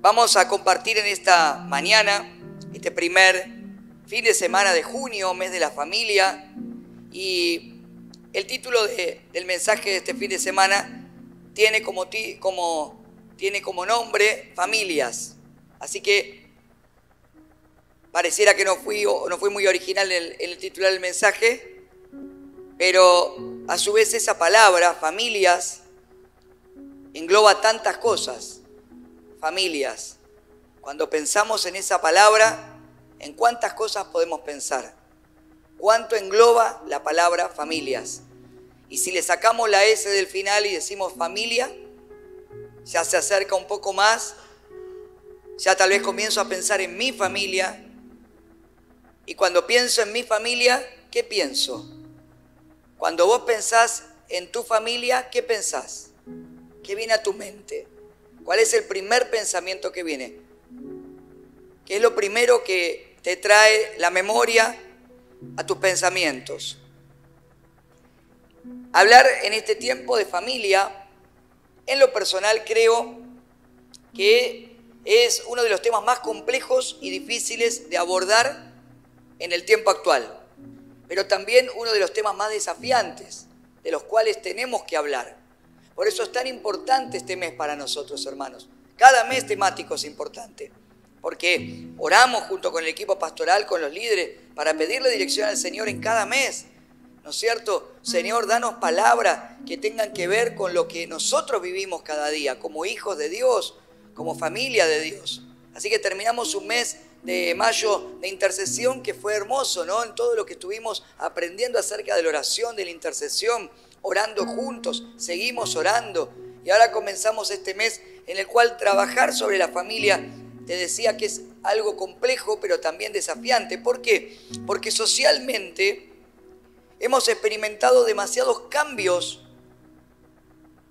Vamos a compartir en esta mañana, este primer fin de semana de junio, mes de la familia, y el título del mensaje de este fin de semana tiene como nombre familias. Así que pareciera que no fui muy original en el titular del mensaje, pero a su vez esa palabra, familias, engloba tantas cosas. Familias. Cuando pensamos en esa palabra, ¿en cuántas cosas podemos pensar? ¿Cuánto engloba la palabra familias? Y si le sacamos la S del final y decimos familia, ya se acerca un poco más, ya tal vez comienzo a pensar en mi familia. Y cuando pienso en mi familia, ¿qué pienso? Cuando vos pensás en tu familia, ¿qué pensás? ¿Qué viene a tu mente? ¿Cuál es el primer pensamiento que viene? ¿Qué es lo primero que te trae la memoria a tus pensamientos? Hablar en este tiempo de familia, en lo personal creo que es uno de los temas más complejos y difíciles de abordar en el tiempo actual, pero también uno de los temas más desafiantes, de los cuales tenemos que hablar. Por eso es tan importante este mes para nosotros, hermanos. Cada mes temático es importante, porque oramos junto con el equipo pastoral, con los líderes, para pedirle dirección al Señor en cada mes. ¿No es cierto? Señor, danos palabras que tengan que ver con lo que nosotros vivimos cada día, como hijos de Dios, como familia de Dios. Así que terminamos un mes de mayo de intercesión que fue hermoso, ¿no? En todo lo que estuvimos aprendiendo acerca de la oración, de la intercesión, orando juntos, seguimos orando. Y ahora comenzamos este mes en el cual trabajar sobre la familia, te decía que es algo complejo, pero también desafiante. ¿Por qué? Porque socialmente hemos experimentado demasiados cambios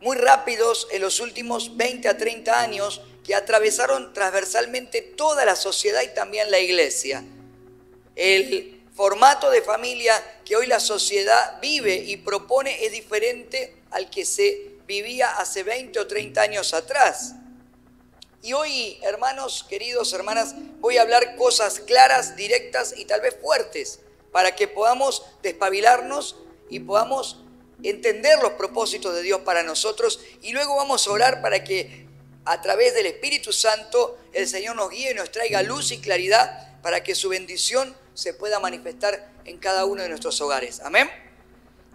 muy rápidos en los últimos 20 a 30 años que atravesaron transversalmente toda la sociedad y también la iglesia. El formato de familia que hoy la sociedad vive y propone es diferente al que se vivía hace 20 o 30 años atrás. Y hoy, hermanos, queridos, hermanas, voy a hablar cosas claras, directas y tal vez fuertes para que podamos despabilarnos y podamos entender los propósitos de Dios para nosotros, y luego vamos a orar para que a través del Espíritu Santo el Señor nos guíe y nos traiga luz y claridad para que su bendición se pueda manifestar en cada uno de nuestros hogares. Amén.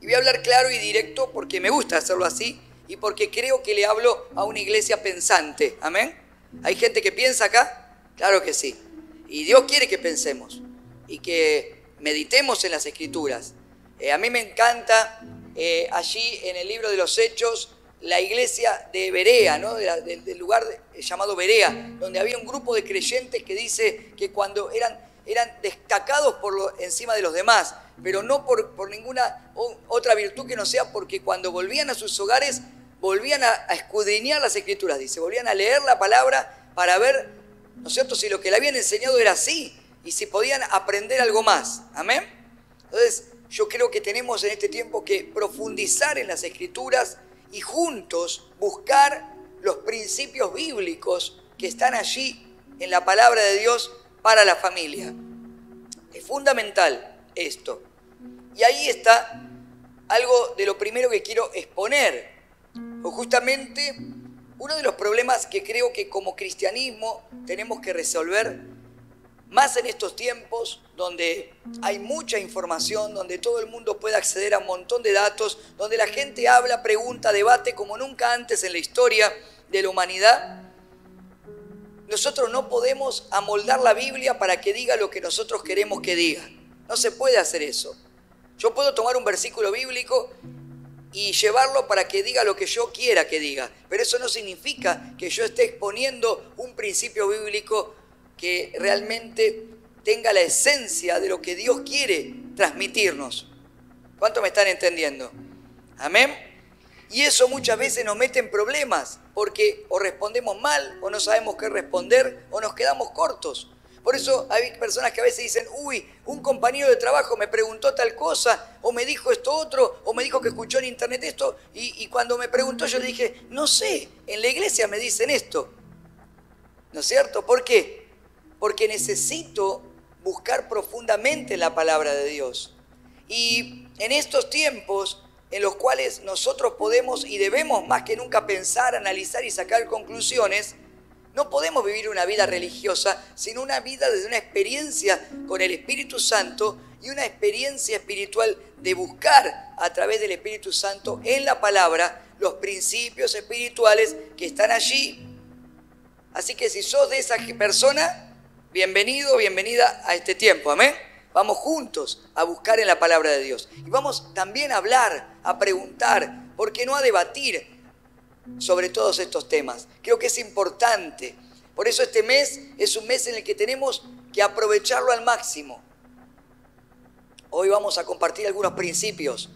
Y voy a hablar claro y directo porque me gusta hacerlo así y porque creo que le hablo a una iglesia pensante. Amén. ¿Hay gente que piensa acá? Claro que sí. Y Dios quiere que pensemos y que meditemos en las Escrituras. A mí me encanta allí en el libro de los Hechos la iglesia de Berea, ¿no? del lugar llamado Berea, donde había un grupo de creyentes que dice que cuando eran destacados encima de los demás, pero no por ninguna otra virtud que no sea porque cuando volvían a sus hogares volvían a escudriñar las Escrituras, dice, volvían a leer la palabra para ver, ¿no es cierto?, si lo que le habían enseñado era así y si podían aprender algo más. Amén. Entonces yo creo que tenemos en este tiempo que profundizar en las Escrituras y juntos buscar los principios bíblicos que están allí en la palabra de Dios para la familia. Es fundamental esto. Y ahí está algo de lo primero que quiero exponer. O justamente uno de los problemas que creo que como cristianismo tenemos que resolver, más en estos tiempos donde hay mucha información, donde todo el mundo puede acceder a un montón de datos, donde la gente habla, pregunta, debate como nunca antes en la historia de la humanidad. Nosotros no podemos amoldar la Biblia para que diga lo que nosotros queremos que diga. No se puede hacer eso. Yo puedo tomar un versículo bíblico y llevarlo para que diga lo que yo quiera que diga, pero eso no significa que yo esté exponiendo un principio bíblico que realmente tenga la esencia de lo que Dios quiere transmitirnos. ¿Cuánto me están entendiendo? Amén. Y eso muchas veces nos mete en problemas, porque o respondemos mal, o no sabemos qué responder, o nos quedamos cortos. Por eso hay personas que a veces dicen, uy, un compañero de trabajo me preguntó tal cosa, o me dijo esto otro, o me dijo que escuchó en internet esto, y cuando me preguntó yo le dije, no sé, en la iglesia me dicen esto. ¿No es cierto? ¿Por qué? Porque necesito buscar profundamente la palabra de Dios. Y en estos tiempos en los cuales nosotros podemos y debemos más que nunca pensar, analizar y sacar conclusiones, no podemos vivir una vida religiosa, sino una vida desde una experiencia con el Espíritu Santo y una experiencia espiritual de buscar a través del Espíritu Santo en la palabra los principios espirituales que están allí. Así que si sos de esa persona, bienvenido, bienvenida a este tiempo, amén. Vamos juntos a buscar en la palabra de Dios. Y vamos también a hablar, a preguntar, ¿por qué no a debatir sobre todos estos temas? Creo que es importante. Por eso este mes es un mes en el que tenemos que aprovecharlo al máximo. Hoy vamos a compartir algunos principios.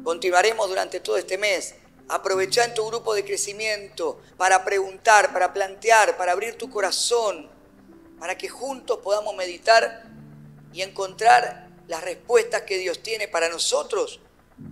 Continuaremos durante todo este mes. Aprovechá en tu grupo de crecimiento para preguntar, para plantear, para abrir tu corazón, para que juntos podamos meditar y encontrar las respuestas que Dios tiene para nosotros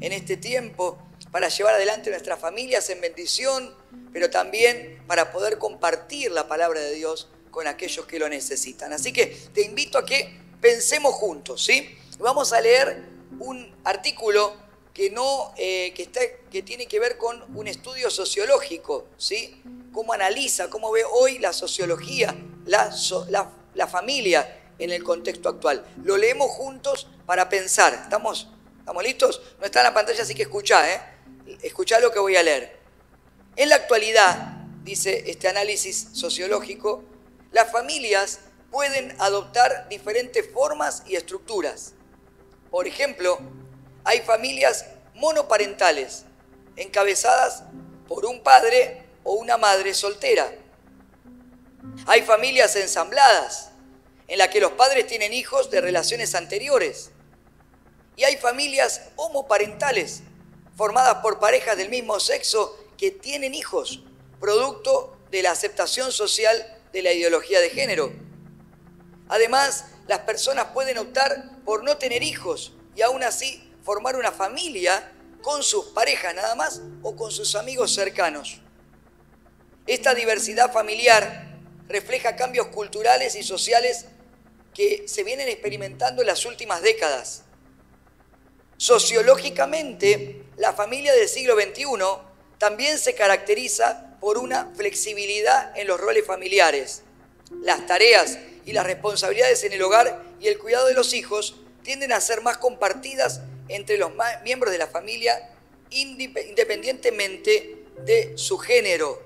en este tiempo, para llevar adelante nuestras familias en bendición, pero también para poder compartir la palabra de Dios con aquellos que lo necesitan. Así que te invito a que pensemos juntos, ¿sí? Vamos a leer un artículo que tiene que ver con un estudio sociológico, ¿sí? Cómo analiza, cómo ve hoy la sociología, la familia en el contexto actual. Lo leemos juntos para pensar. ¿Estamos listos? No está en la pantalla, así que escuchá, Escuchá lo que voy a leer. En la actualidad, dice este análisis sociológico, las familias pueden adoptar diferentes formas y estructuras. Por ejemplo, hay familias monoparentales, encabezadas por un padre o una madre soltera. Hay familias ensambladas, en las que los padres tienen hijos de relaciones anteriores. Y hay familias homoparentales, formadas por parejas del mismo sexo que tienen hijos, producto de la aceptación social de la ideología de género. Además, las personas pueden optar por no tener hijos y aún así formar una familia con sus parejas nada más o con sus amigos cercanos. Esta diversidad familiar refleja cambios culturales y sociales que se vienen experimentando en las últimas décadas. Sociológicamente, la familia del siglo XXI también se caracteriza por una flexibilidad en los roles familiares. Las tareas y las responsabilidades en el hogar y el cuidado de los hijos tienden a ser más compartidas entre los miembros de la familia independientemente de su género.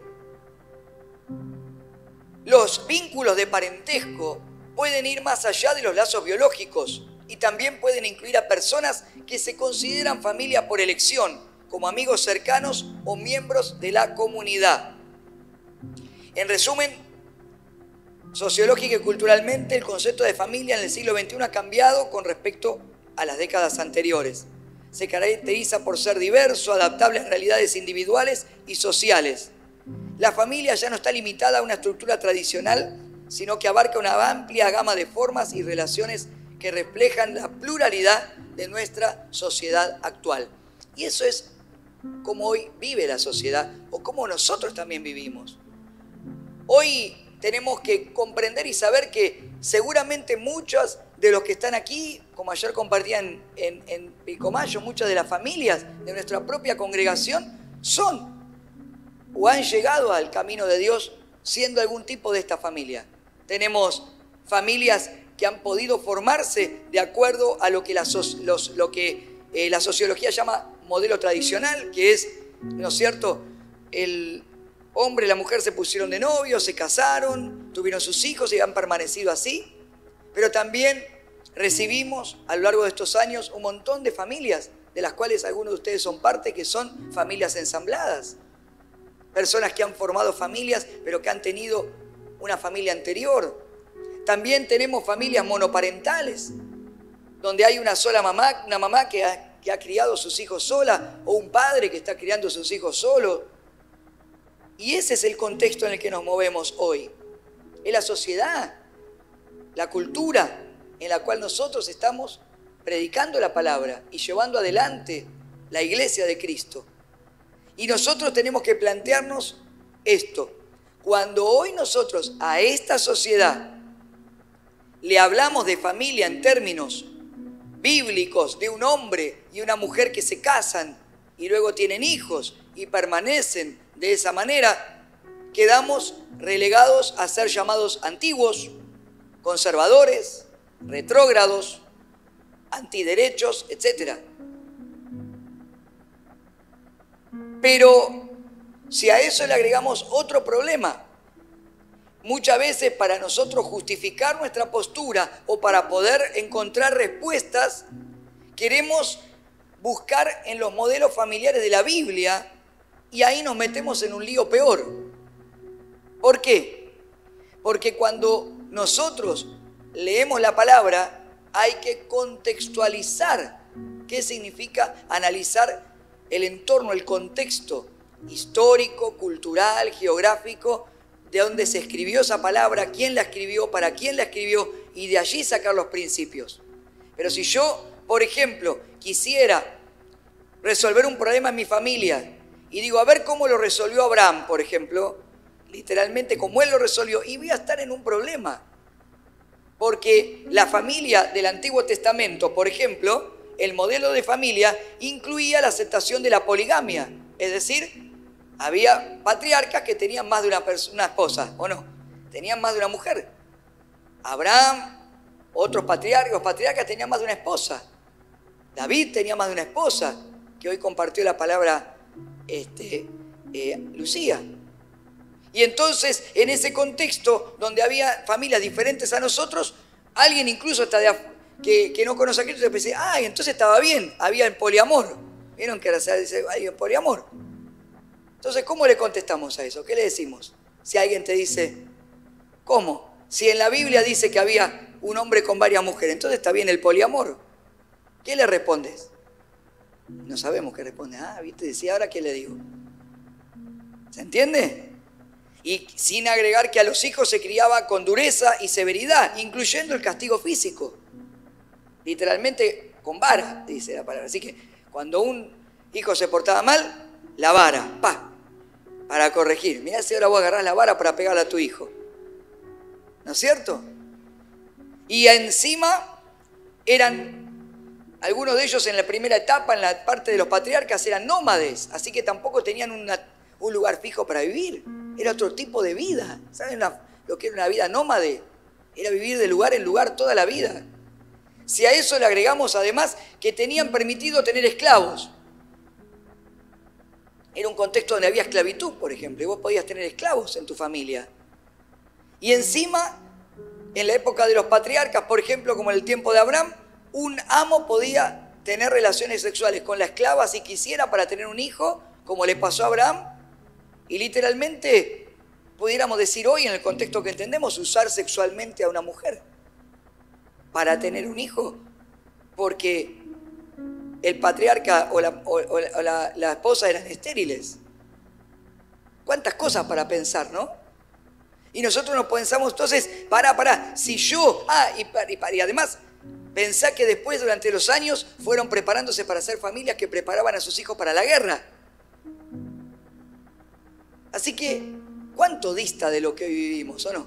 Los vínculos de parentesco pueden ir más allá de los lazos biológicos y también pueden incluir a personas que se consideran familia por elección, como amigos cercanos o miembros de la comunidad. En resumen, sociológica y culturalmente, el concepto de familia en el siglo XXI ha cambiado con respecto a las décadas anteriores. Se caracteriza por ser diverso, adaptable a realidades individuales y sociales. La familia ya no está limitada a una estructura tradicional, sino que abarca una amplia gama de formas y relaciones que reflejan la pluralidad de nuestra sociedad actual. Y eso es como hoy vive la sociedad, o como nosotros también vivimos. Hoy tenemos que comprender y saber que seguramente muchos de los que están aquí, como ayer compartían en Pilcomayo, muchas de las familias de nuestra propia congregación son o han llegado al camino de Dios siendo algún tipo de esta familia. Tenemos familias que han podido formarse de acuerdo a lo que la sociología llama modelo tradicional, que es, ¿no es cierto?, el hombre y la mujer se pusieron de novios, se casaron, tuvieron sus hijos y han permanecido así. Pero también recibimos a lo largo de estos años un montón de familias, de las cuales algunos de ustedes son parte, que son familias ensambladas. Personas que han formado familias, pero que han tenido una familia anterior. También tenemos familias monoparentales, donde hay una sola mamá, una mamá que ha criado a sus hijos sola, o un padre que está criando a sus hijos solo. Y ese es el contexto en el que nos movemos hoy. Es la sociedad, la cultura en la cual nosotros estamos predicando la palabra y llevando adelante la iglesia de Cristo. Y nosotros tenemos que plantearnos esto: Cuando hoy nosotros a esta sociedad le hablamos de familia en términos bíblicos, de un hombre y una mujer que se casan y luego tienen hijos y permanecen de esa manera, quedamos relegados a ser llamados antiguos, conservadores, retrógrados, antiderechos, etc. Pero si a eso le agregamos otro problema, muchas veces para nosotros justificar nuestra postura o para poder encontrar respuestas, queremos buscar en los modelos familiares de la Biblia y ahí nos metemos en un lío peor. ¿Por qué? Porque cuando nosotros leemos la palabra hay que contextualizar qué significa analizar el entorno, el contexto histórico, cultural, geográfico, de dónde se escribió esa palabra, quién la escribió, para quién la escribió, y de allí sacar los principios. Pero si yo, por ejemplo, quisiera resolver un problema en mi familia y digo, a ver cómo lo resolvió Abraham, por ejemplo, literalmente como él lo resolvió, y voy a estar en un problema. Porque la familia del Antiguo Testamento, por ejemplo, el modelo de familia incluía la aceptación de la poligamia, es decir, había patriarcas que tenían más de una esposa, ¿o no? Tenían más de una mujer. Abraham, otros patriarcas tenían más de una esposa. David tenía más de una esposa, que hoy compartió la palabra Lucía. Y entonces, en ese contexto, donde había familias diferentes a nosotros, alguien incluso hasta que no conoce a Cristo, se dice, entonces estaba bien, había el poliamor. ¿Vieron que ahora se dice, hay el poliamor? Entonces, ¿cómo le contestamos a eso? ¿Qué le decimos? Si alguien te dice, ¿cómo? Si en la Biblia dice que había un hombre con varias mujeres, entonces está bien el poliamor. ¿Qué le respondes? No sabemos qué responde. ¿Viste? Decía, ¿ahora qué le digo? ¿Se entiende? Y sin agregar que a los hijos se criaba con dureza y severidad, incluyendo el castigo físico. Literalmente con vara, dice la palabra. Así que cuando un hijo se portaba mal, la vara, para corregir. Mirá si ahora voy a agarrar la vara para pegarle a tu hijo. ¿No es cierto? Y encima algunos de ellos en la primera etapa, en la parte de los patriarcas, eran nómades, así que tampoco tenían un lugar fijo para vivir. Era otro tipo de vida. ¿Saben lo que era una vida nómade? Era vivir de lugar en lugar toda la vida. Si a eso le agregamos además que tenían permitido tener esclavos. Era un contexto donde había esclavitud, por ejemplo, y vos podías tener esclavos en tu familia. Y encima, en la época de los patriarcas, por ejemplo, como en el tiempo de Abraham, un amo podía tener relaciones sexuales con la esclava si quisiera para tener un hijo, como le pasó a Abraham, y literalmente, pudiéramos decir hoy, en el contexto que entendemos, usar sexualmente a una mujer para tener un hijo, porque el patriarca o la esposa eran estériles. ¿Cuántas cosas para pensar, no? Y nosotros nos pensamos, entonces, si yo, y además, pensá que después, durante los años, fueron preparándose para hacer familias que preparaban a sus hijos para la guerra. Así que, ¿cuánto dista de lo que hoy vivimos, o no?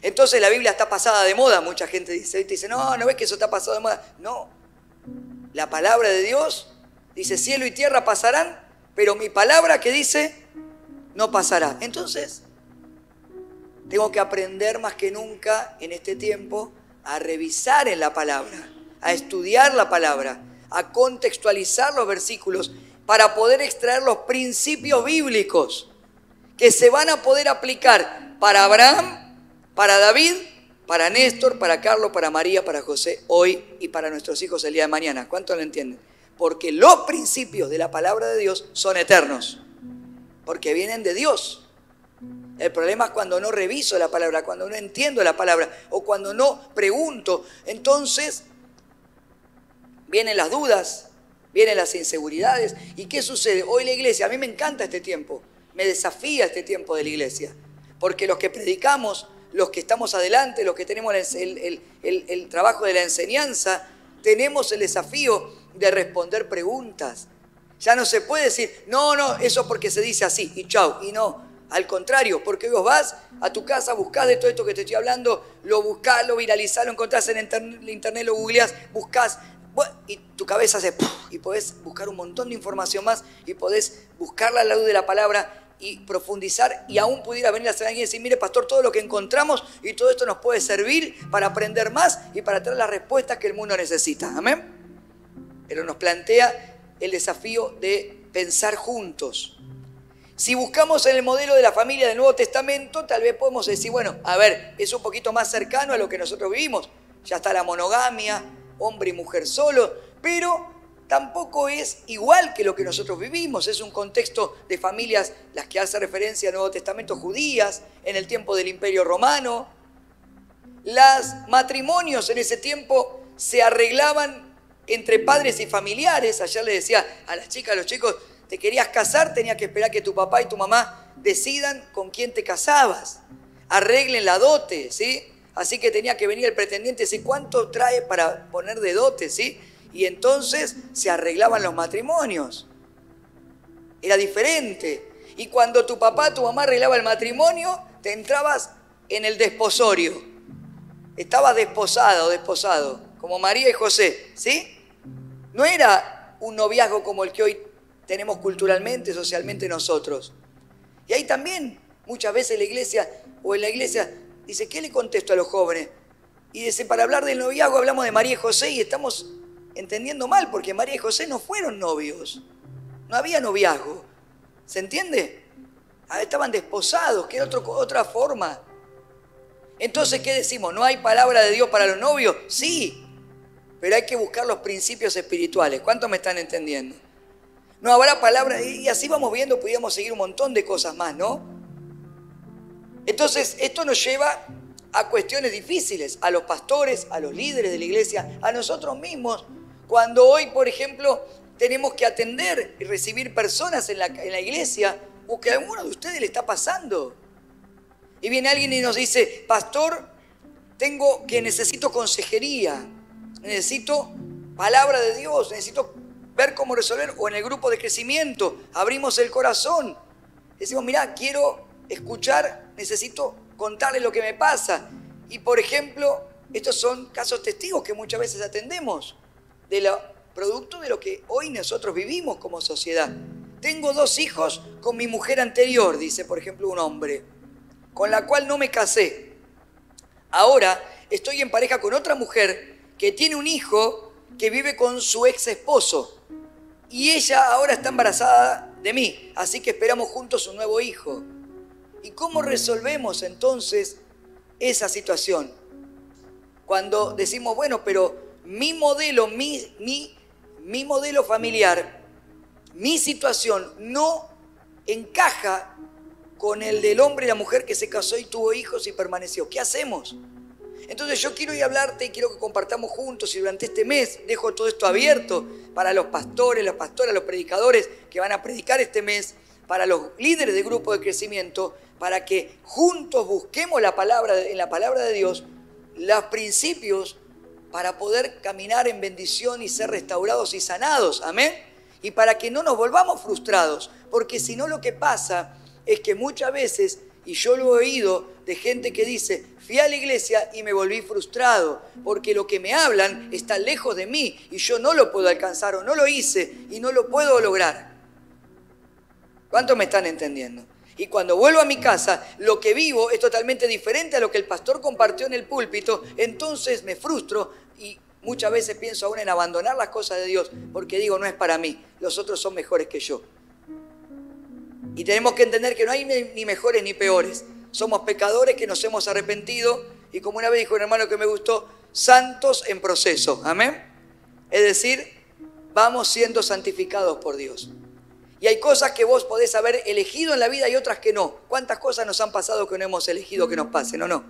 Entonces la Biblia está pasada de moda, mucha gente dice, no ves que eso está pasado de moda. No, la palabra de Dios dice, cielo y tierra pasarán, pero mi palabra que dice, no pasará. Entonces, tengo que aprender más que nunca en este tiempo a revisar en la palabra, a estudiar la palabra, a contextualizar los versículos para poder extraer los principios bíblicos que se van a poder aplicar para Abraham, para David, para Néstor, para Carlos, para María, para José hoy y para nuestros hijos el día de mañana. ¿Cuánto lo entienden? Porque los principios de la palabra de Dios son eternos, porque vienen de Dios. El problema es cuando no reviso la palabra, cuando no entiendo la palabra o cuando no pregunto. Entonces vienen las dudas, vienen las inseguridades. ¿Y qué sucede? Hoy la iglesia, a mí me encanta este tiempo, me desafía este tiempo de la iglesia, porque los que predicamos, los que estamos adelante, los que tenemos el trabajo de la enseñanza, tenemos el desafío de responder preguntas. Ya no se puede decir, no, eso porque se dice así, y chau, y no. Al contrario, porque vos vas a tu casa, buscás de todo esto que te estoy hablando, lo buscás, lo viralizás, lo encontrás en internet, lo googleás, buscás, y tu cabeza hace ¡puf! Y podés buscar un montón de información más y podés buscarla a la luz de la palabra y profundizar, y aún pudiera venir a ser alguien y decir, mire pastor, todo lo que encontramos y todo esto nos puede servir para aprender más y para traer las respuestas que el mundo necesita. Amén. Pero nos plantea el desafío de pensar juntos. Si buscamos en el modelo de la familia del Nuevo Testamento, tal vez podemos decir, bueno, a ver, es un poquito más cercano a lo que nosotros vivimos. Ya está la monogamia, hombre y mujer solo, pero tampoco es igual que lo que nosotros vivimos. Es un contexto de familias, las que hace referencia al Nuevo Testamento, judías, en el tiempo del Imperio Romano. Los matrimonios en ese tiempo se arreglaban entre padres y familiares. Ayer le decía a las chicas, a los chicos, te querías casar, tenías que esperar que tu papá y tu mamá decidan con quién te casabas. Arreglen la dote, ¿sí? Así que tenía que venir el pretendiente y decir, ¿cuánto trae para poner de dote, sí? Y entonces se arreglaban los matrimonios. Era diferente. Y cuando tu papá, tu mamá arreglaba el matrimonio, te entrabas en el desposorio. Estabas desposada o desposado, como María y José, ¿sí? No era un noviazgo como el que hoy tenemos culturalmente, socialmente nosotros. Y ahí también, muchas veces la iglesia, o en la iglesia, dice, ¿qué le contesto a los jóvenes? Y dice, para hablar del noviazgo hablamos de María y José y estamos entendiendo mal, porque María y José no fueron novios. No había noviazgo. ¿Se entiende? Estaban desposados, que era otra forma. Entonces, ¿qué decimos? ¿No hay palabra de Dios para los novios? Sí, pero hay que buscar los principios espirituales. ¿Cuántos me están entendiendo? No habrá palabra, y así vamos viendo, podríamos seguir un montón de cosas más, ¿no? Entonces, esto nos lleva a cuestiones difíciles, a los pastores, a los líderes de la iglesia, a nosotros mismos. Cuando hoy, por ejemplo, tenemos que atender y recibir personas en la iglesia, o que a alguno de ustedes le está pasando. Y viene alguien y nos dice, pastor, necesito consejería, necesito palabra de Dios, necesito ver cómo resolver, o en el grupo de crecimiento, abrimos el corazón. Decimos, mirá, quiero escuchar, necesito contarle lo que me pasa. Y por ejemplo, estos son casos testigos que muchas veces atendemos, producto de lo que hoy nosotros vivimos como sociedad. Tengo 2 hijos con mi mujer anterior, dice por ejemplo un hombre, con la cual no me casé. Ahora estoy en pareja con otra mujer que tiene un hijo que vive con su ex esposo. Y ella ahora está embarazada de mí, así que esperamos juntos un nuevo hijo. ¿Y cómo resolvemos entonces esa situación? Cuando decimos, bueno, pero mi modelo, mi modelo familiar, mi situación no encaja con el del hombre y la mujer que se casó y tuvo hijos y permaneció. ¿Qué hacemos? Entonces yo quiero ir a hablarte y quiero que compartamos juntos, y durante este mes dejo todo esto abierto para los pastores, las pastoras, los predicadores que van a predicar este mes, para los líderes de grupo de crecimiento, para que juntos busquemos en la palabra de Dios los principios para poder caminar en bendición y ser restaurados y sanados. Amén. Y para que no nos volvamos frustrados, porque si no lo que pasa es que muchas veces, y yo lo he oído de gente que dice, fui a la iglesia y me volví frustrado, porque lo que me hablan está lejos de mí y yo no lo puedo alcanzar, o no lo hice y no lo puedo lograr. ¿Cuántos me están entendiendo? Y cuando vuelvo a mi casa, lo que vivo es totalmente diferente a lo que el pastor compartió en el púlpito, entonces me frustro y muchas veces pienso aún en abandonar las cosas de Dios, porque digo, no es para mí, los otros son mejores que yo. Y tenemos que entender que no hay ni mejores ni peores. Somos pecadores que nos hemos arrepentido y, como una vez dijo un hermano que me gustó, santos en proceso. Amén. Es decir, vamos siendo santificados por Dios. Y hay cosas que vos podés haber elegido en la vida y otras que no. ¿Cuántas cosas nos han pasado que no hemos elegido que nos pasen o no?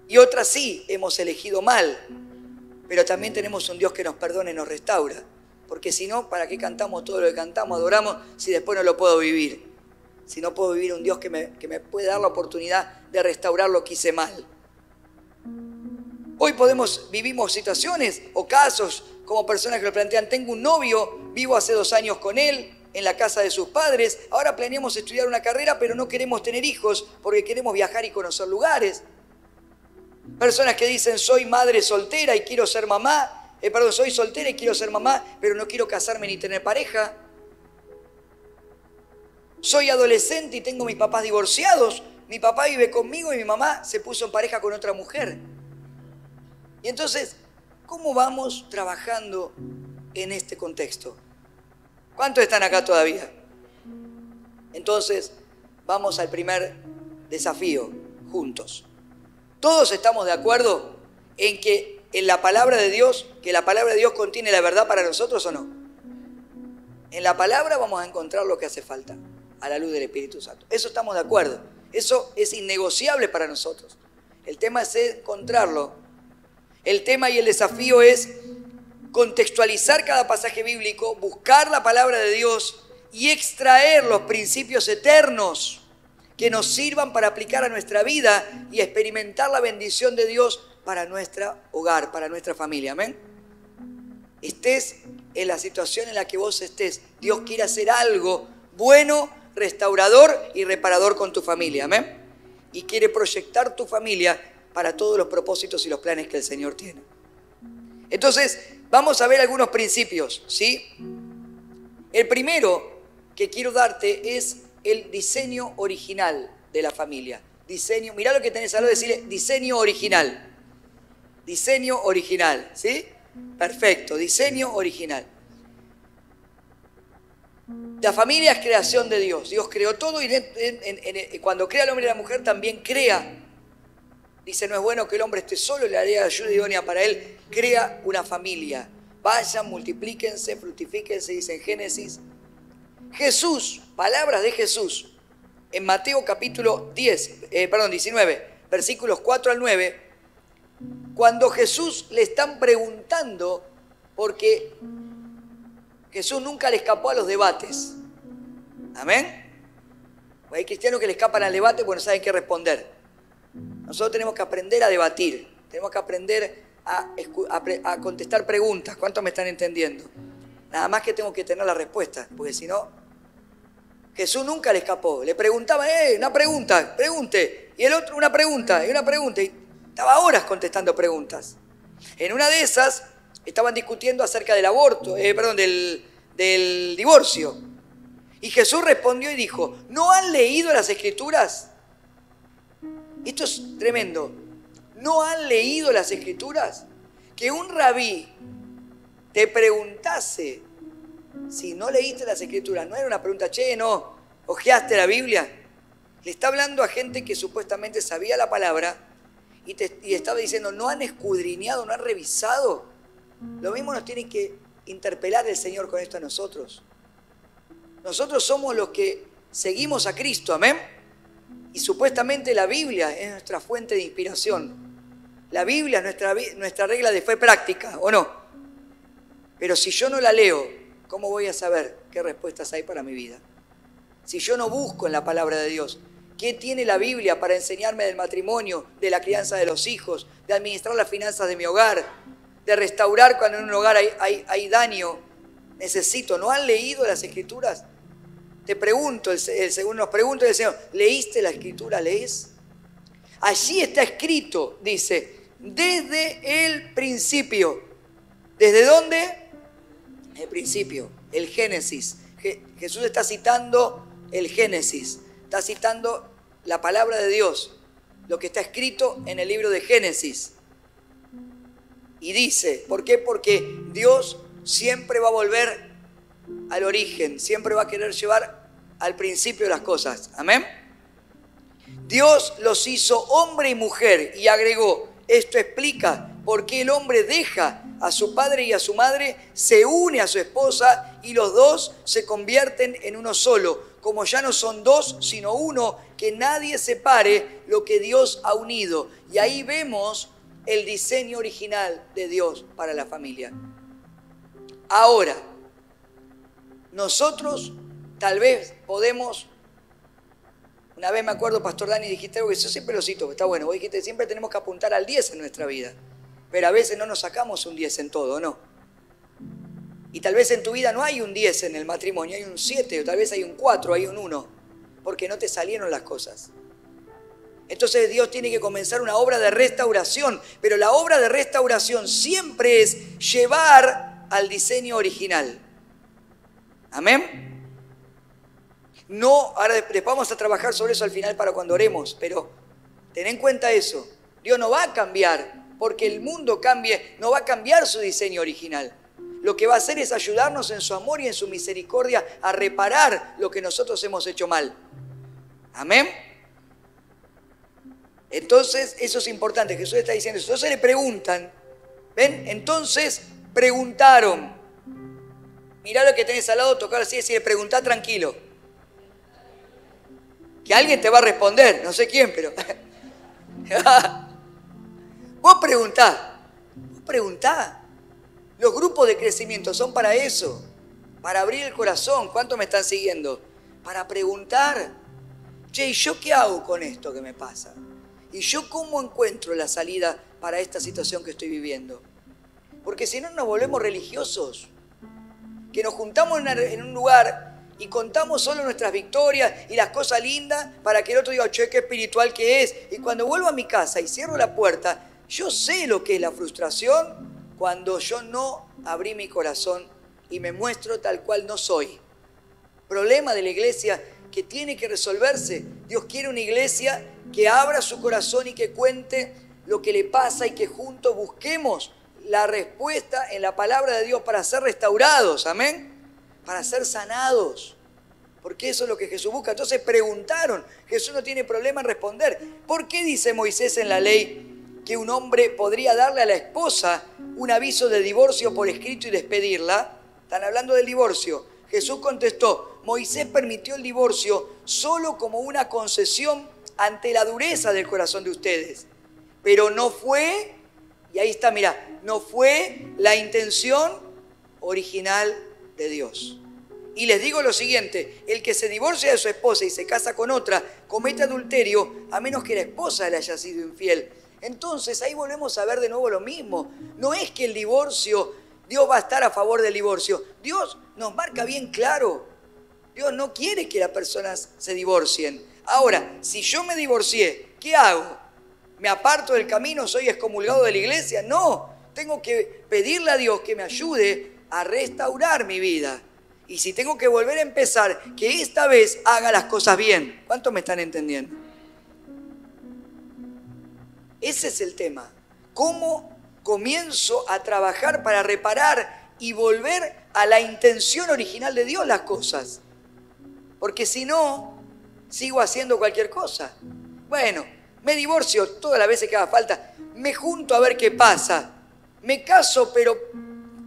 Y otras sí hemos elegido mal. Pero también tenemos un Dios que nos perdona y nos restaura. Porque si no, ¿para qué cantamos todo lo que cantamos, adoramos, si después no lo puedo vivir? Si no puedo vivir un Dios que me puede dar la oportunidad de restaurar lo que hice mal. Hoy vivimos situaciones o casos como personas que lo plantean. Tengo un novio, vivo hace 2 años con él, en la casa de sus padres, ahora planeamos estudiar una carrera, pero no queremos tener hijos porque queremos viajar y conocer lugares. Personas que dicen, soy madre soltera y quiero ser mamá, soy soltera y quiero ser mamá, pero no quiero casarme ni tener pareja. Soy adolescente y tengo mis papás divorciados, mi papá vive conmigo y mi mamá se puso en pareja con otra mujer. Y entonces, ¿cómo vamos trabajando en este contexto? ¿Cuántos están acá todavía? Entonces, vamos al primer desafío, juntos. ¿Todos estamos de acuerdo en que en la palabra de Dios, que la palabra de Dios contiene la verdad para nosotros o no? En la palabra vamos a encontrar lo que hace falta, a la luz del Espíritu Santo. Eso estamos de acuerdo. Eso es innegociable para nosotros. El tema es encontrarlo. El tema y el desafío es contextualizar cada pasaje bíblico, buscar la palabra de Dios y extraer los principios eternos que nos sirvan para aplicar a nuestra vida y experimentar la bendición de Dios para nuestro hogar, para nuestra familia. Amén. Estés en la situación en la que vos estés, Dios quiere hacer algo bueno, restaurador y reparador con tu familia. Amén. Y quiere proyectar tu familia para todos los propósitos y los planes que el Señor tiene. Entonces, vamos a ver algunos principios, ¿sí? El primero que quiero darte es el diseño original de la familia. Diseño, mirá lo que tenés al lado, decirle diseño original. Diseño original, ¿sí? Perfecto, diseño original. La familia es creación de Dios. Dios creó todo y cuando crea al hombre y la mujer también crea. Dice, no es bueno que el hombre esté solo, le haré ayuda idónea para él. Crea una familia. Vayan, multiplíquense, fructifíquense, dice en Génesis. Jesús, palabras de Jesús, en Mateo capítulo 19, versículos 4 al 9, cuando Jesús le están preguntando, porque Jesús nunca le escapó a los debates. Amén. Hay cristianos que le escapan al debate porque no saben qué responder. Nosotros tenemos que aprender a debatir, tenemos que aprender a contestar preguntas. ¿Cuántos me están entendiendo? Nada más que tengo que tener la respuesta, porque si no, Jesús nunca le escapó. Le preguntaban, una pregunta, pregunte. Y el otro, una pregunta, y una pregunta. Y estaba horas contestando preguntas. En una de esas, estaban discutiendo acerca del aborto, del divorcio. Y Jesús respondió y dijo, ¿no han leído las Escrituras? Esto es tremendo. ¿No han leído las Escrituras? Que un rabí te preguntase si no leíste las Escrituras. No era una pregunta, no, ¿ojeaste la Biblia? Le está hablando a gente que supuestamente sabía la palabra y estaba diciendo, ¿no han escudriñado, no han revisado? Lo mismo nos tiene que interpelar el Señor con esto a nosotros. Nosotros somos los que seguimos a Cristo, amén. Y supuestamente la Biblia es nuestra fuente de inspiración. La Biblia es nuestra regla de fe práctica, ¿o no? Pero si yo no la leo, ¿cómo voy a saber qué respuestas hay para mi vida? Si yo no busco en la palabra de Dios, ¿qué tiene la Biblia para enseñarme del matrimonio, de la crianza de los hijos, de administrar las finanzas de mi hogar, de restaurar cuando en un hogar hay daño? ¿No han leído las Escrituras? Te pregunto, el Señor nos pregunta el Señor, ¿leíste la Escritura? ¿Lees? Allí está escrito, dice, desde el principio. ¿Desde dónde? El principio, el Génesis. Jesús está citando el Génesis, está citando la palabra de Dios, lo que está escrito en el libro de Génesis. Y dice, ¿por qué? Porque Dios siempre va a volver al origen, siempre va a querer llevar al principio de las cosas. Amén. Dios los hizo hombre y mujer y agregó, esto explica por qué el hombre deja a su padre y a su madre, se une a su esposa y los dos se convierten en uno solo. Como ya no son dos, sino uno, que nadie separe lo que Dios ha unido. Y ahí vemos el diseño original de Dios para la familia. Ahora, nosotros tal vez podemos, una vez me acuerdo, Pastor Dani, dijiste algo que yo siempre lo cito, está bueno, vos dijiste, siempre tenemos que apuntar al 10 en nuestra vida, pero a veces no nos sacamos un 10 en todo, ¿no? Y tal vez en tu vida no hay un 10 en el matrimonio, hay un 7, o tal vez hay un 4, hay un 1, porque no te salieron las cosas. Entonces Dios tiene que comenzar una obra de restauración, pero la obra de restauración siempre es llevar al diseño original. ¿Amén? No, ahora después vamos a trabajar sobre eso al final para cuando oremos, pero ten en cuenta eso. Dios no va a cambiar, porque el mundo cambie, no va a cambiar su diseño original. Lo que va a hacer es ayudarnos en su amor y en su misericordia a reparar lo que nosotros hemos hecho mal. ¿Amén? Entonces, eso es importante. Jesús está diciendo eso. Entonces le preguntan, ¿ven? Entonces preguntaron. Mirá lo que tenés al lado, tocar así y decirle, preguntá tranquilo. Que alguien te va a responder, no sé quién, pero... Vos preguntá. Los grupos de crecimiento son para eso, para abrir el corazón. ¿Cuántos me están siguiendo? Para preguntar, che, ¿y yo qué hago con esto que me pasa? ¿Y yo cómo encuentro la salida para esta situación que estoy viviendo? Porque si no nos volvemos religiosos, que nos juntamos en un lugar y contamos solo nuestras victorias y las cosas lindas para que el otro diga, che, qué espiritual que es. Y cuando vuelvo a mi casa y cierro la puerta, yo sé lo que es la frustración cuando yo no abrí mi corazón y me muestro tal cual no soy. Problema de la iglesia que tiene que resolverse. Dios quiere una iglesia que abra su corazón y que cuente lo que le pasa y que juntos busquemos la respuesta en la palabra de Dios para ser restaurados, amén, para ser sanados, porque eso es lo que Jesús busca. Entonces preguntaron, Jesús no tiene problema en responder. ¿Por qué dice Moisés en la ley que un hombre podría darle a la esposa un aviso de divorcio por escrito y despedirla? Están hablando del divorcio. Jesús contestó, Moisés permitió el divorcio solo como una concesión ante la dureza del corazón de ustedes. Pero no fue, y ahí está, mirá, no fue la intención original de Dios. Y les digo lo siguiente, el que se divorcia de su esposa y se casa con otra, comete adulterio a menos que la esposa le haya sido infiel. Entonces ahí volvemos a ver de nuevo lo mismo. No es que el divorcio, Dios va a estar a favor del divorcio. Dios nos marca bien claro. Dios no quiere que las personas se divorcien. Ahora, si yo me divorcié, ¿qué hago? ¿Me aparto del camino? ¿Soy excomulgado de la iglesia? No, tengo que pedirle a Dios que me ayude a restaurar mi vida. Y si tengo que volver a empezar, que esta vez haga las cosas bien. ¿Cuántos me están entendiendo? Ese es el tema. ¿Cómo comienzo a trabajar para reparar y volver a la intención original de Dios las cosas? Porque si no, sigo haciendo cualquier cosa. Bueno, me divorcio todas las veces que haga falta. Me junto a ver qué pasa. Me caso, pero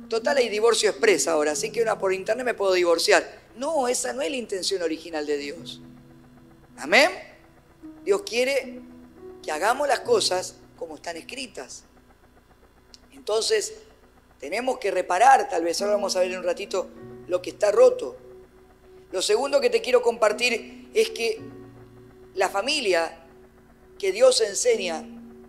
total hay divorcio express ahora, así que por internet me puedo divorciar. No, esa no es la intención original de Dios. ¿Amén? Dios quiere que hagamos las cosas como están escritas. Entonces, tenemos que reparar, tal vez ahora vamos a ver en un ratito lo que está roto. Lo segundo que te quiero compartir es que la familia que Dios enseña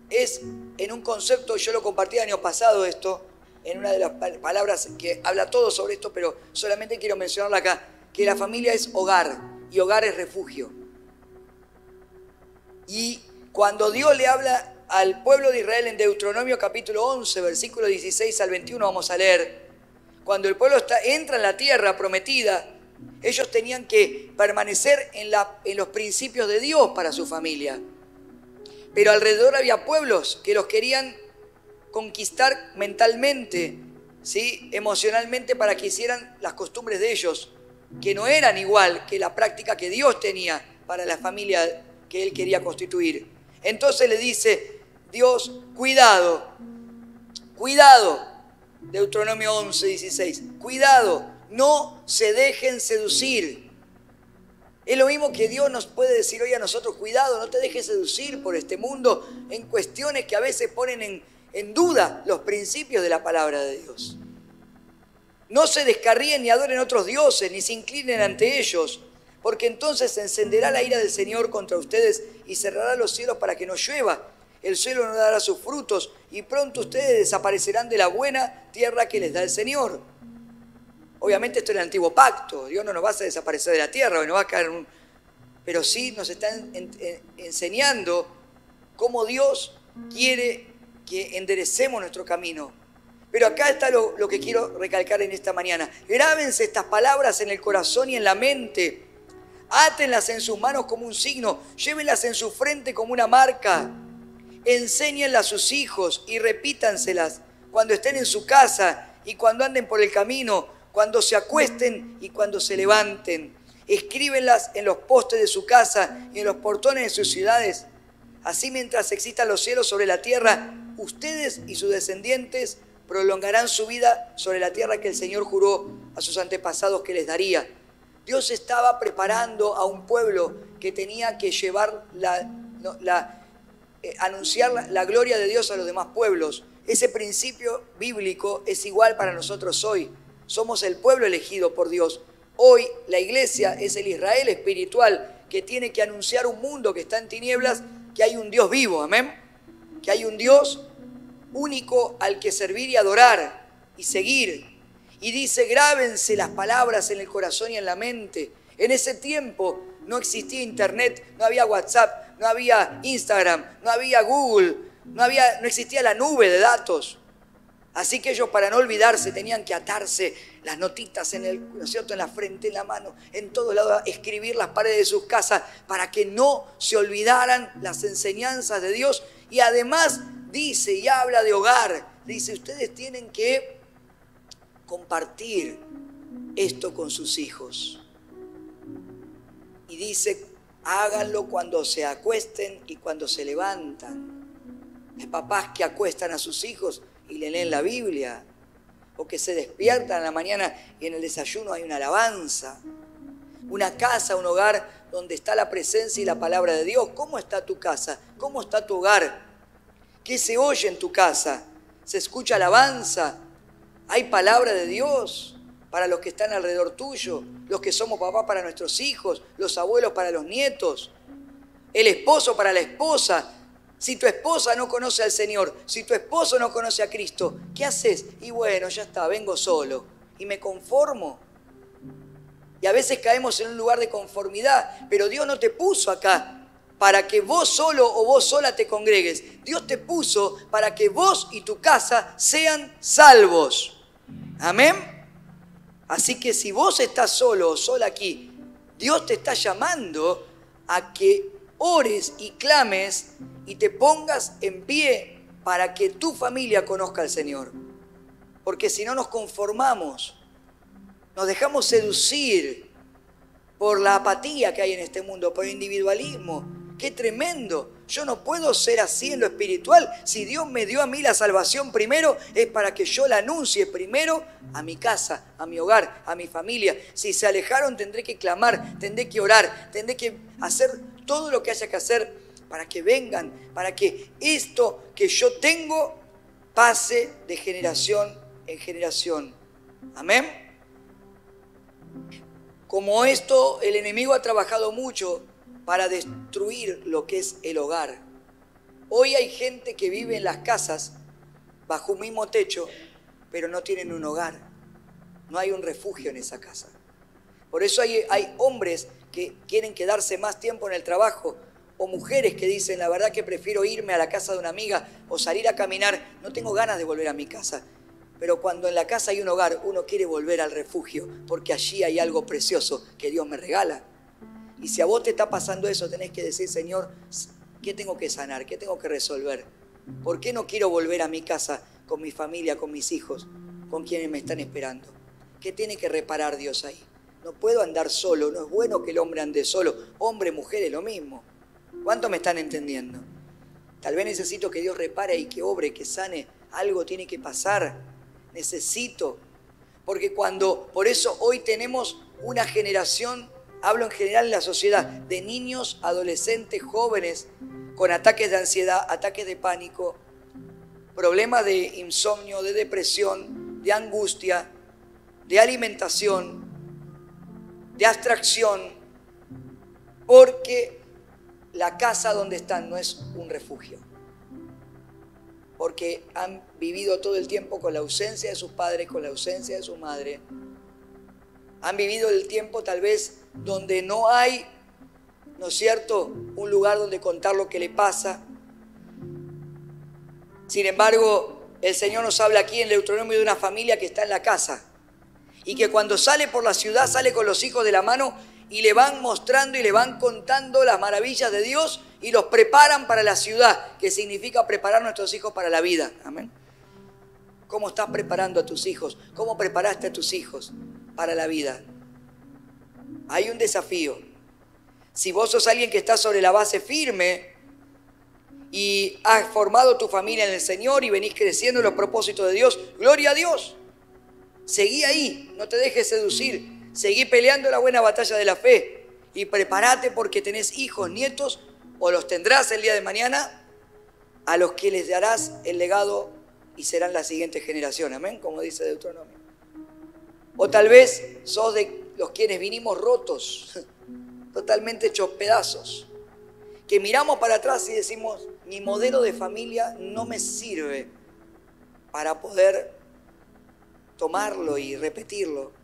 es en un concepto, yo lo compartí el año pasado esto, en una de las palabras que habla todo sobre esto, pero solamente quiero mencionarla acá, que la familia es hogar y hogar es refugio. Y cuando Dios le habla al pueblo de Israel en Deuteronomio capítulo 11, versículo 16 al 21, vamos a leer, cuando el pueblo entra en la tierra prometida, ellos tenían que permanecer en los principios de Dios para su familia. Pero alrededor había pueblos que los querían conquistar mentalmente, ¿sí? Emocionalmente, para que hicieran las costumbres de ellos, que no eran igual que la práctica que Dios tenía para la familia que Él quería constituir. Entonces le dice Dios, cuidado, Deuteronomio 11, 16, cuidado, no se dejen seducir. Es lo mismo que Dios nos puede decir hoy a nosotros, cuidado, no te dejes seducir por este mundo en cuestiones que a veces ponen en duda los principios de la palabra de Dios. No se descarríen ni adoren otros dioses, ni se inclinen ante ellos, porque entonces se encenderá la ira del Señor contra ustedes y cerrará los cielos para que no llueva. El suelo no dará sus frutos y pronto ustedes desaparecerán de la buena tierra que les da el Señor. Obviamente esto es el antiguo pacto. Dios no nos va a hacer desaparecer de la tierra, no va a caer pero sí nos están enseñando cómo Dios quiere que enderecemos nuestro camino. Pero acá está lo que quiero recalcar en esta mañana. Grábense estas palabras en el corazón y en la mente. Átenlas en sus manos como un signo. Llévenlas en su frente como una marca. Enséñenlas a sus hijos y repítanselas cuando estén en su casa y cuando anden por el camino, cuando se acuesten y cuando se levanten. Escríbenlas en los postes de su casa y en los portones de sus ciudades. Así, mientras existan los cielos sobre la tierra, ustedes y sus descendientes prolongarán su vida sobre la tierra que el Señor juró a sus antepasados que les daría. Dios estaba preparando a un pueblo que tenía que llevar anunciar la gloria de Dios a los demás pueblos. Ese principio bíblico es igual para nosotros hoy. Somos el pueblo elegido por Dios. Hoy la iglesia es el Israel espiritual que tiene que anunciar a un mundo que está en tinieblas que hay un Dios vivo, amén. Que hay un Dios único al que servir y adorar y seguir. Y dice, grábense las palabras en el corazón y en la mente. En ese tiempo no existía internet, no había WhatsApp, no había Instagram, no había Google, no existía la nube de datos. Así que ellos, para no olvidarse, tenían que atarse las notitas ¿no es cierto?, en la frente, en la mano, en todos lados, escribir las paredes de sus casas para que no se olvidaran las enseñanzas de Dios. Y además dice y habla de hogar. Dice, ustedes tienen que compartir esto con sus hijos. Y dice, háganlo cuando se acuesten y cuando se levantan. Hay papás que acuestan a sus hijos y le leen la Biblia, o que se despiertan en la mañana y en el desayuno hay una alabanza. Una casa, un hogar donde está la presencia y la palabra de Dios. ¿Cómo está tu casa? ¿Cómo está tu hogar? ¿Qué se oye en tu casa? ¿Se escucha alabanza? ¿Hay palabra de Dios para los que están alrededor tuyo? Los que somos papás para nuestros hijos, los abuelos para los nietos, el esposo para la esposa. Si tu esposa no conoce al Señor, si tu esposo no conoce a Cristo, ¿qué haces? Y bueno, ya está, vengo solo y me conformo. Y a veces caemos en un lugar de conformidad, pero Dios no te puso acá para que vos solo o vos sola te congregues. Dios te puso para que vos y tu casa sean salvos. Amén. Así que si vos estás solo o sola aquí, Dios te está llamando a que ores y clames y te pongas en pie para que tu familia conozca al Señor. Porque si no nos conformamos, nos dejamos seducir por la apatía que hay en este mundo, por el individualismo. ¡Qué tremendo! Yo no puedo ser así en lo espiritual. Si Dios me dio a mí la salvación primero, es para que yo la anuncie primero a mi casa, a mi hogar, a mi familia. Si se alejaron, tendré que clamar, tendré que orar, tendré que hacer todo lo que haya que hacer para que vengan, para que esto que yo tengo pase de generación en generación. Amén. Como esto, el enemigo ha trabajado mucho para destruir lo que es el hogar. Hoy hay gente que vive en las casas bajo un mismo techo, pero no tienen un hogar. No hay un refugio en esa casa. Por eso hay hombres que quieren quedarse más tiempo en el trabajo, o mujeres que dicen, la verdad que prefiero irme a la casa de una amiga o salir a caminar, no tengo ganas de volver a mi casa. Pero cuando en la casa hay un hogar, uno quiere volver al refugio, porque allí hay algo precioso que Dios me regala. Y si a vos te está pasando eso, tenés que decir, Señor, ¿qué tengo que sanar? ¿Qué tengo que resolver? ¿Por qué no quiero volver a mi casa con mi familia, con mis hijos, con quienes me están esperando? ¿Qué tiene que reparar Dios ahí? No puedo andar solo, no es bueno que el hombre ande solo. Hombre, mujer, es lo mismo. ¿Cuánto me están entendiendo? Tal vez necesito que Dios repare y que obre, que sane. Algo tiene que pasar. Necesito. Porque por eso hoy tenemos una generación, hablo en general en la sociedad, de niños, adolescentes, jóvenes, con ataques de ansiedad, ataques de pánico, problemas de insomnio, de depresión, de angustia, de alimentación, de abstracción, porque la casa donde están no es un refugio. Porque han vivido todo el tiempo con la ausencia de sus padres, con la ausencia de su madre, Han vivido el tiempo tal vez donde no hay, ¿no es cierto?, un lugar donde contar lo que le pasa. Sin embargo, el Señor nos habla aquí en Deuteronomio de una familia que está en la casa y que cuando sale por la ciudad sale con los hijos de la mano y le van mostrando y le van contando las maravillas de Dios y los preparan para la ciudad, que significa preparar a nuestros hijos para la vida. Amén. ¿Cómo estás preparando a tus hijos? ¿Cómo preparaste a tus hijos para la vida? Hay un desafío. Si vos sos alguien que está sobre la base firme y has formado tu familia en el Señor y venís creciendo en los propósitos de Dios, gloria a Dios. Seguí ahí, no te dejes seducir. Seguí peleando la buena batalla de la fe y prepárate porque tenés hijos, nietos, o los tendrás el día de mañana, a los que les darás el legado y serán la siguiente generación. Amén, como dice Deuteronomio. O tal vez sos de los quienes vinimos rotos, totalmente hechos pedazos, que miramos para atrás y decimos, mi modelo de familia no me sirve para poder tomarlo y repetirlo.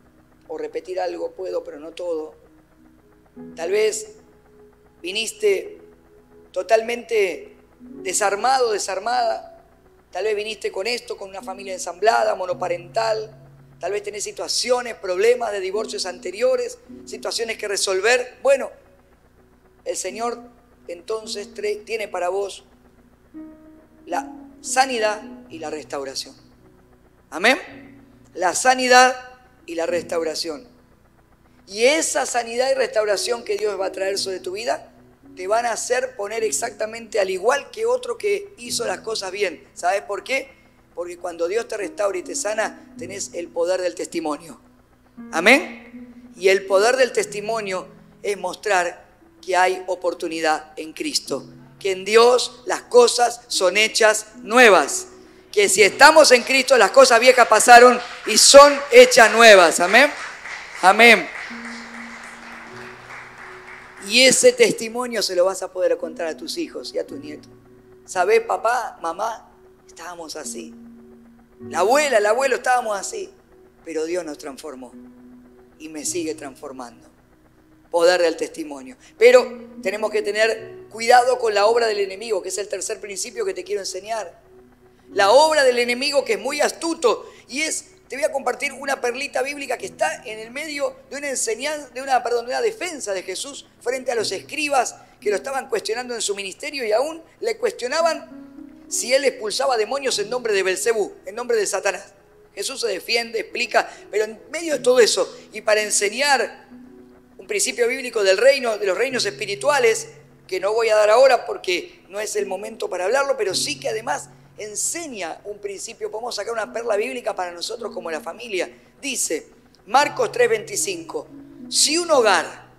O repetir algo puedo, pero no todo. Tal vez viniste totalmente desarmado, desarmada. Tal vez viniste con esto, con una familia ensamblada, monoparental. Tal vez tenés situaciones, problemas de divorcios anteriores, situaciones que resolver. Bueno, el Señor entonces tiene para vos la sanidad y la restauración. Amén. La sanidad y la restauración. Y esa sanidad y restauración que Dios va a traer sobre tu vida, te van a hacer poner exactamente al igual que otro que hizo las cosas bien. ¿Sabes por qué? Porque cuando Dios te restaura y te sana, tenés el poder del testimonio. Amén. Y el poder del testimonio es mostrar que hay oportunidad en Cristo. Que en Dios las cosas son hechas nuevas. Que si estamos en Cristo, las cosas viejas pasaron y son hechas nuevas. Amén. Amén. Y ese testimonio se lo vas a poder contar a tus hijos y a tus nietos. ¿Sabés, papá, mamá? Estábamos así. La abuela, el abuelo, estábamos así. Pero Dios nos transformó y me sigue transformando. Poder del testimonio. Pero tenemos que tener cuidado con la obra del enemigo, que es el tercer principio que te quiero enseñar. La obra del enemigo, que es muy astuto, y te voy a compartir una perlita bíblica que está en el medio de una enseñanza, de una defensa de Jesús frente a los escribas que lo estaban cuestionando en su ministerio y aún le cuestionaban si él expulsaba demonios en nombre de Belcebú, en nombre de Satanás. Jesús se defiende, explica, pero en medio de todo eso y para enseñar un principio bíblico del reino, de los reinos espirituales, que no voy a dar ahora porque no es el momento para hablarlo, pero sí que además enseña un principio. Podemos sacar una perla bíblica para nosotros como la familia. Dice Marcos 3:25, si un hogar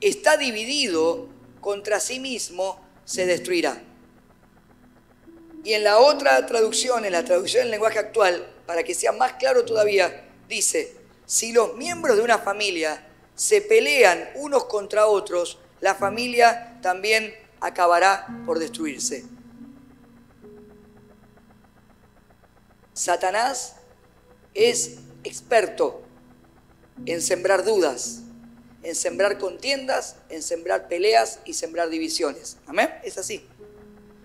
está dividido contra sí mismo, se destruirá. Y en la otra traducción, en la traducción del lenguaje actual, para que sea más claro todavía, dice, si los miembros de una familia se pelean unos contra otros, la familia también acabará por destruirse. Satanás es experto en sembrar dudas, en sembrar contiendas, en sembrar peleas y sembrar divisiones. ¿Amén? Es así.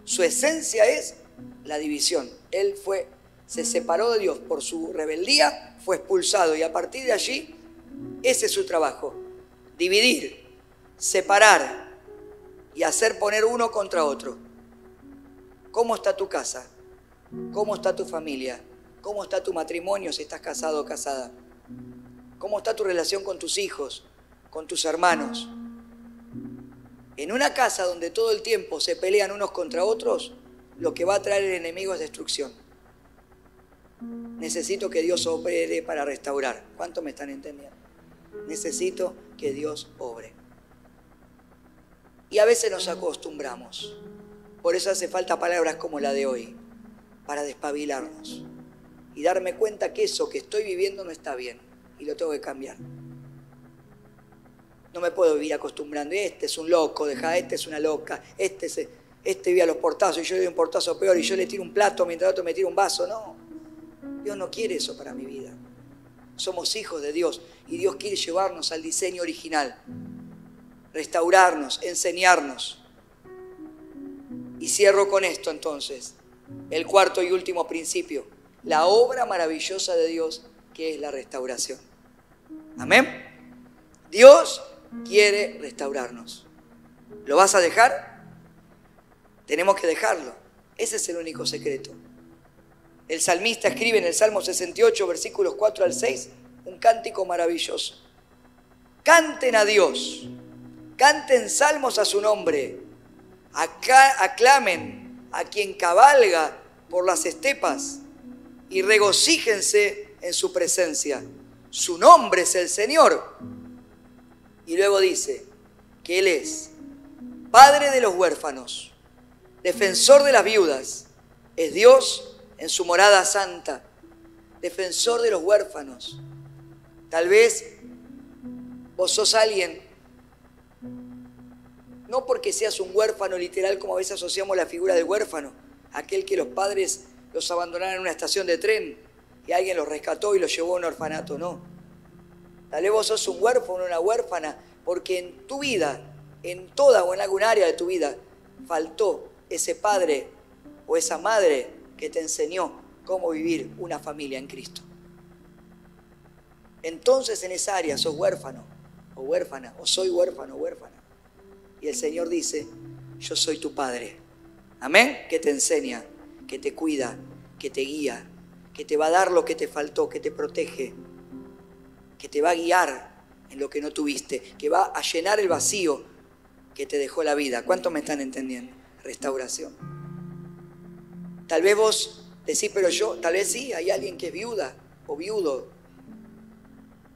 Su esencia es la división. Él se separó de Dios por su rebeldía, fue expulsado y a partir de allí, ese es su trabajo. Dividir, separar y hacer poner uno contra otro. ¿Cómo está tu casa? ¿Cómo está tu familia? ¿Cómo está tu matrimonio si estás casado o casada? ¿Cómo está tu relación con tus hijos, con tus hermanos? En una casa donde todo el tiempo se pelean unos contra otros, lo que va a traer el enemigo es destrucción. Necesito que Dios obre para restaurar. ¿Cuánto me están entendiendo? Necesito que Dios obre. Y a veces nos acostumbramos. Por eso hace falta palabras como la de hoy, para despabilarnos y darme cuenta que eso que estoy viviendo no está bien y lo tengo que cambiar. No me puedo vivir acostumbrando. Este es un loco, este es una loca, este vive a los portazos y yo le doy un portazo peor y yo le tiro un plato mientras otro me tira un vaso. No, Dios no quiere eso para mi vida. Somos hijos de Dios y Dios quiere llevarnos al diseño original, restaurarnos, enseñarnos. Y cierro con esto entonces, el cuarto y último principio, la obra maravillosa de Dios, que es la restauración. Amén. Dios quiere restaurarnos. ¿Lo vas a dejar? Tenemos que dejarlo. Ese es el único secreto. El salmista escribe en el Salmo 68, versículos 4 al 6, un cántico maravilloso. Canten a Dios, canten salmos a su nombre, aclamen a quien cabalga por las estepas y regocíjense en su presencia. Su nombre es el Señor. Y luego dice que Él es Padre de los huérfanos, defensor de las viudas, es Dios en su morada santa, defensor de los huérfanos. Tal vez vos sos alguien, no porque seas un huérfano literal, como a veces asociamos la figura del huérfano, aquel que los padres los abandonaron en una estación de tren y alguien los rescató y los llevó a un orfanato, no. Tal vez vos sos un huérfano o una huérfana porque en tu vida, en toda o en algún área de tu vida, faltó ese padre o esa madre que te enseñó cómo vivir una familia en Cristo. Entonces en esa área sos huérfano o huérfana, o soy huérfano o huérfana. Y el Señor dice, yo soy tu Padre. Amén. Que te enseña, que te cuida, que te guía, que te va a dar lo que te faltó, que te protege, que te va a guiar en lo que no tuviste, que va a llenar el vacío que te dejó la vida. ¿Cuántos me están entendiendo? Restauración. Tal vez vos decís, pero yo, tal vez sí, hay alguien que es viuda o viudo.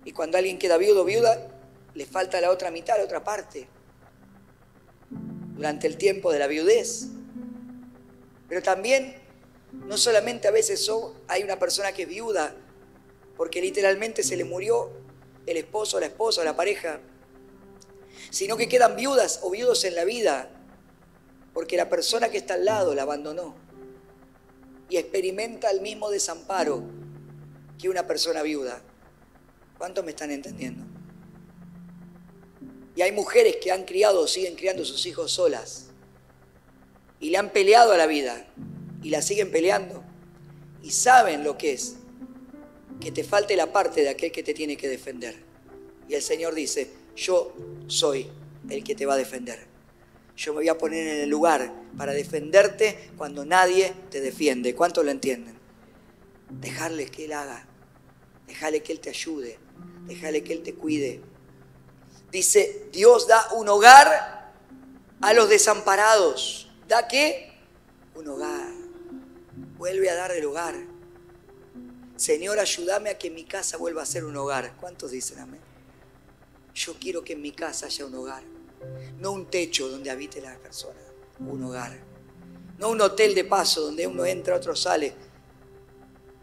Y cuando alguien queda viudo o viuda, le falta la otra mitad, la otra parte. Durante el tiempo de la viudez. Pero también, no solamente a veces hay una persona que es viuda, porque literalmente se le murió el esposo, la esposa, la pareja, sino que quedan viudas o viudos en la vida, porque la persona que está al lado la abandonó. Y experimenta el mismo desamparo que una persona viuda. ¿Cuántos me están entendiendo? Y hay mujeres que han criado o siguen criando a sus hijos solas. Y le han peleado a la vida. Y la siguen peleando. Y saben lo que es que te falte la parte de aquel que te tiene que defender. Y el Señor dice, yo soy el que te va a defender. Yo me voy a poner en el lugar para defenderte cuando nadie te defiende. ¿Cuántos lo entienden? Dejarle que Él haga. Dejarle que Él te ayude. Dejarle que Él te cuide. Dice, Dios da un hogar a los desamparados. ¿Da qué? Un hogar. Vuelve a dar el hogar. Señor, ayúdame a que mi casa vuelva a ser un hogar. ¿Cuántos dicen amén? Yo quiero que en mi casa haya un hogar. No un techo donde habite la persona, un hogar. No un hotel de paso donde uno entra, otro sale.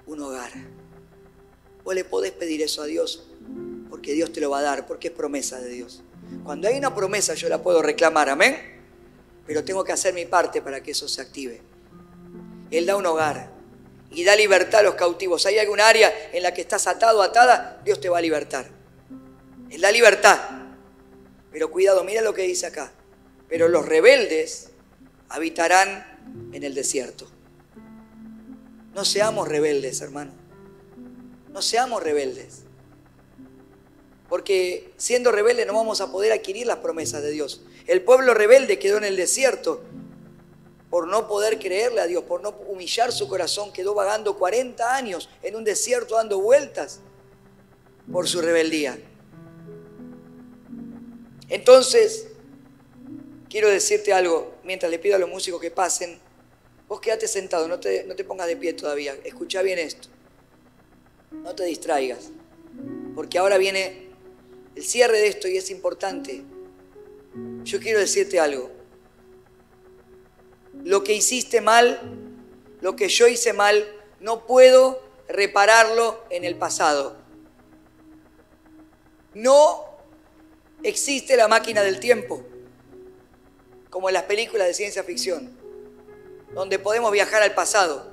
Un hogar. Vos le podés pedir eso a Dios porque Dios te lo va a dar, porque es promesa de Dios. Cuando hay una promesa yo la puedo reclamar, amén. Pero tengo que hacer mi parte para que eso se active. Él da un hogar y da libertad a los cautivos. ¿Hay algún área en la que estás atado o atada? Dios te va a libertar. Él da libertad. Pero cuidado, mira lo que dice acá. Pero los rebeldes habitarán en el desierto. No seamos rebeldes, hermano. No seamos rebeldes. Porque siendo rebeldes no vamos a poder adquirir las promesas de Dios. El pueblo rebelde quedó en el desierto por no poder creerle a Dios, por no humillar su corazón. Quedó vagando 40 años en un desierto dando vueltas por su rebeldía. Entonces, quiero decirte algo, mientras le pido a los músicos que pasen, vos quédate sentado, no te pongas de pie todavía, escucha bien esto, no te distraigas, porque ahora viene el cierre de esto y es importante. Yo quiero decirte algo, lo que hiciste mal, lo que yo hice mal, no puedo repararlo en el pasado. No existe la máquina del tiempo, como en las películas de ciencia ficción, donde podemos viajar al pasado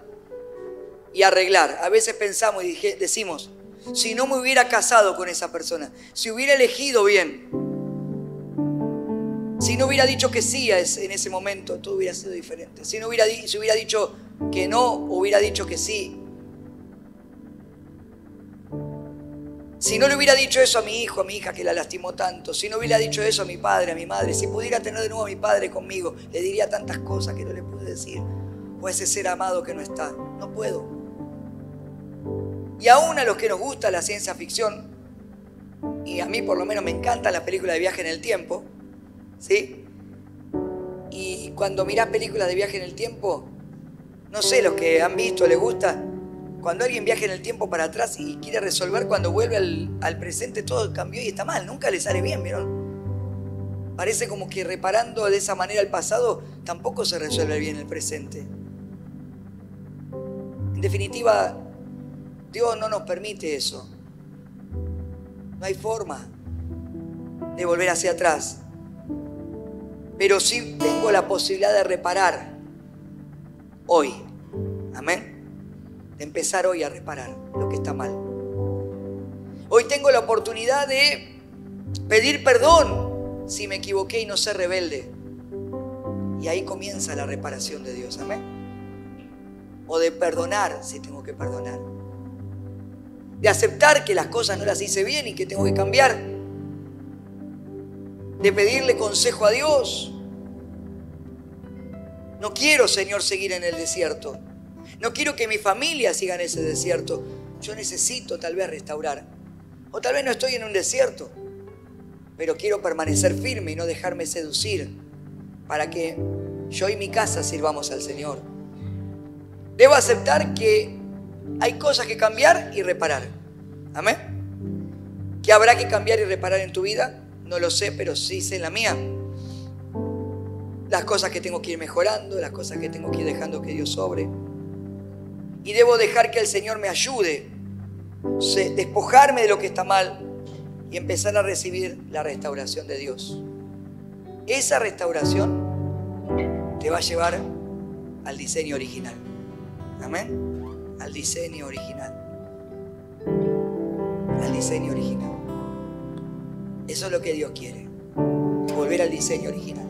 y arreglar. A veces pensamos y decimos, si no me hubiera casado con esa persona, si hubiera elegido bien, si no hubiera dicho que sí en ese momento, todo hubiera sido diferente. Si hubiera dicho que no, hubiera dicho que sí. Si no le hubiera dicho eso a mi hijo, a mi hija que la lastimó tanto, si no hubiera dicho eso a mi padre, a mi madre, si pudiera tener de nuevo a mi padre conmigo, le diría tantas cosas que no le pude decir. O a ese ser amado que no está. No puedo. Y aún a los que nos gusta la ciencia ficción, y a mí por lo menos me encanta la película de viaje en el tiempo, ¿sí? Y cuando mirás películas de viaje en el tiempo, no sé, los que han visto, les gusta, cuando alguien viaja en el tiempo para atrás y quiere resolver, cuando vuelve al presente todo cambió y está mal, nunca le sale bien, ¿vieron? Parece como que reparando de esa manera el pasado, tampoco se resuelve bien el presente. En definitiva, Dios no nos permite eso. No hay forma de volver hacia atrás. Pero sí tengo la posibilidad de reparar hoy. Amén. De empezar hoy a reparar lo que está mal. Hoy tengo la oportunidad de pedir perdón si me equivoqué y no ser rebelde. Y ahí comienza la reparación de Dios. Amén. O de perdonar si tengo que perdonar. De aceptar que las cosas no las hice bien y que tengo que cambiar. De pedirle consejo a Dios. No quiero, Señor, seguir en el desierto. No quiero que mi familia siga en ese desierto. Yo necesito tal vez restaurar. O tal vez no estoy en un desierto, pero quiero permanecer firme y no dejarme seducir para que yo y mi casa sirvamos al Señor. Debo aceptar que hay cosas que cambiar y reparar. Amén. ¿Qué habrá que cambiar y reparar en tu vida? No lo sé, pero sí sé en la mía. Las cosas que tengo que ir mejorando, las cosas que tengo que ir dejando que Dios obre. Y debo dejar que el Señor me ayude, despojarme de lo que está mal y empezar a recibir la restauración de Dios. Esa restauración te va a llevar al diseño original. Amén. Al diseño original. Al diseño original. Eso es lo que Dios quiere. Volver al diseño original.